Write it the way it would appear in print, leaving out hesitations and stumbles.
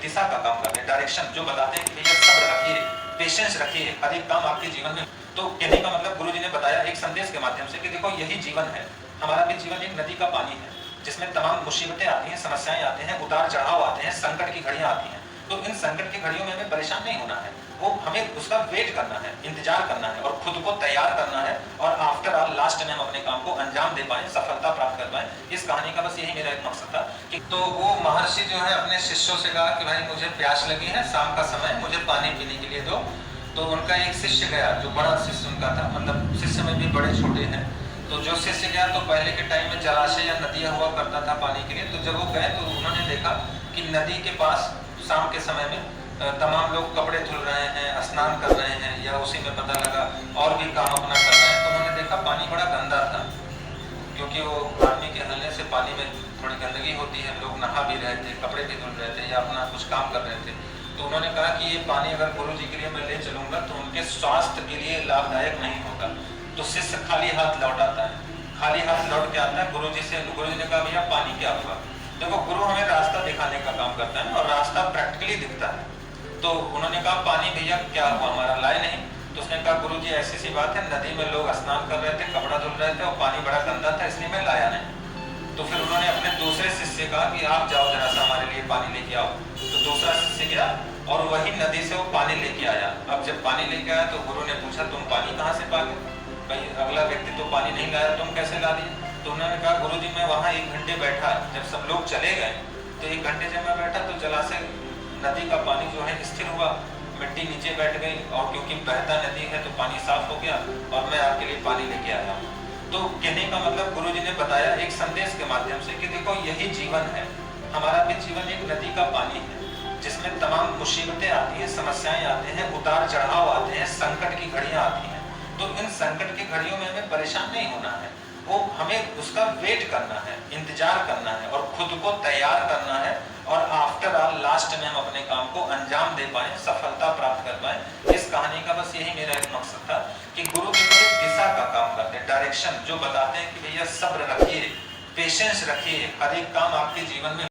दिशा का काम करते हैं, डायरेक्शन जो बताते हैं कि भैया सब्र रखिए, पेशेंस रखिए, हर एक काम आपके जीवन में। तो कहने का मतलब गुरु जी ने बताया एक संदेश के माध्यम से कि देखो यही जीवन है, हमारा भी जीवन एक नदी का पानी है जिसमें तमाम मुसीबतें आती हैं, समस्याएं आते हैं, उतार चढ़ाव आते हैं, संकट की घड़ियां आती हैं। तो इन संकट की घड़ियों में हमें परेशान नहीं होना है, वो हमें उसका वेट करना है, इंतजार करना है और खुद को तैयार करना है, और आफ्टर ऑल लास्ट में हम अपने काम को अंजाम दे पाए, सफलता प्राप्त कर पाए। इस कहानी का बस यही मेरा एक मकसद था कि तो वो महर्षि जो है अपने शिष्यों से कहा कि भाई मुझे प्यास लगी है, शाम का समय, मुझे पानी पीने के लिए दो। तो उनका एक शिष्य गया, जो बड़ा शिष्य उनका था, मतलब शिष्य में भी बड़े छोटे हैं। तो जो शिष्य गया तो पहले के टाइम में जलाशय या नदियाँ हुआ करता था पानी के लिए। तो जब वो गए तो उन्होंने देखा कि नदी के पास शाम के समय में तमाम लोग कपड़े धुल रहे हैं, स्नान कर रहे हैं, या उसी में पता लगा और भी काम अपना कर रहे हैं। तो उन्होंने देखा पानी बड़ा गंदा था, क्योंकि वो आदमी के हिलने से पानी में थोड़ी गंदगी होती है, लोग नहा भी रहे थे, कपड़े भी धुल रहे थे या अपना कुछ काम कर रहे थे। तो उन्होंने कहा कि ये पानी अगर गुरु जी के लिए मैं ले चलूंगा तो उनके स्वास्थ्य के लिए लाभदायक नहीं होगा। तो शिष्य खाली हाथ लौट आता है, खाली हाथ लौट के आता है गुरु जी से। गुरु जी ने कहा भैया पानी क्या हुआ? देखो गुरु हमें रास्ता दिखाने का काम करता है और रास्ता प्रैक्टिकली दिखता है। तो उन्होंने कहा पानी भैया क्या हुआ, हमारा लाए नहीं? तो उसने कहा गुरु जी ऐसी सी बात है, नदी में लोग स्नान कर रहे थे, कपड़ा धुल रहे थे और पानी बड़ा गंदा था, इसलिए मैं लाया नहीं। तो फिर उन्होंने अपने दूसरे शिष्य से कहा कि आप जाओ जरा सा हमारे लिए पानी लेके आओ। तो दूसरा शिष्य गया और वही नदी से वो पानी लेके आया। अब जब पानी लेके आया तो गुरु ने पूछा तुम पानी कहाँ से पा गए? भाई अगला व्यक्ति तो पानी नहीं लाया, तुम कैसे ला दिए? तो उन्होंने कहा गुरु जी मैं वहाँ 1 घंटे बैठा, जब सब लोग चले गए तो 1 घंटे जब मैं बैठा तो जलाशय नदी का पानी जो है स्थिर हुआ, मिट्टी नीचे बैठ गई, और क्योंकि बहता नदी है तो पानी साफ हो गया और मैं आपके लिए पानी लेके आया। तो कहने का मतलब गुरु जी ने बताया एक संदेश के माध्यम से कि देखो यही जीवन है, हमारा भी जीवन एक नदी का पानी है जिसमें तमाम मुसीबतें आती हैं, समस्याएं आते हैं, उतार चढ़ाव आते हैं, संकट की घड़ियां आती हैं। तो इन संकट की घड़ियों में हमें परेशान नहीं होना है, वो हमें उसका वेट करना है, इंतजार करना है और खुद को तैयार करना है, और आफ्टर ऑल लास्ट में हम अपने काम को अंजाम दे पाए, सफलता प्राप्त कर पाए। इस कहानी का बस यही मेरा एक मकसद था कि गुरु जी को एक दिशा का काम करते हैं, डायरेक्शन जो बताते हैं कि भैया सब्र रखिए, पेशेंस रखिए, हर एक काम आपके जीवन में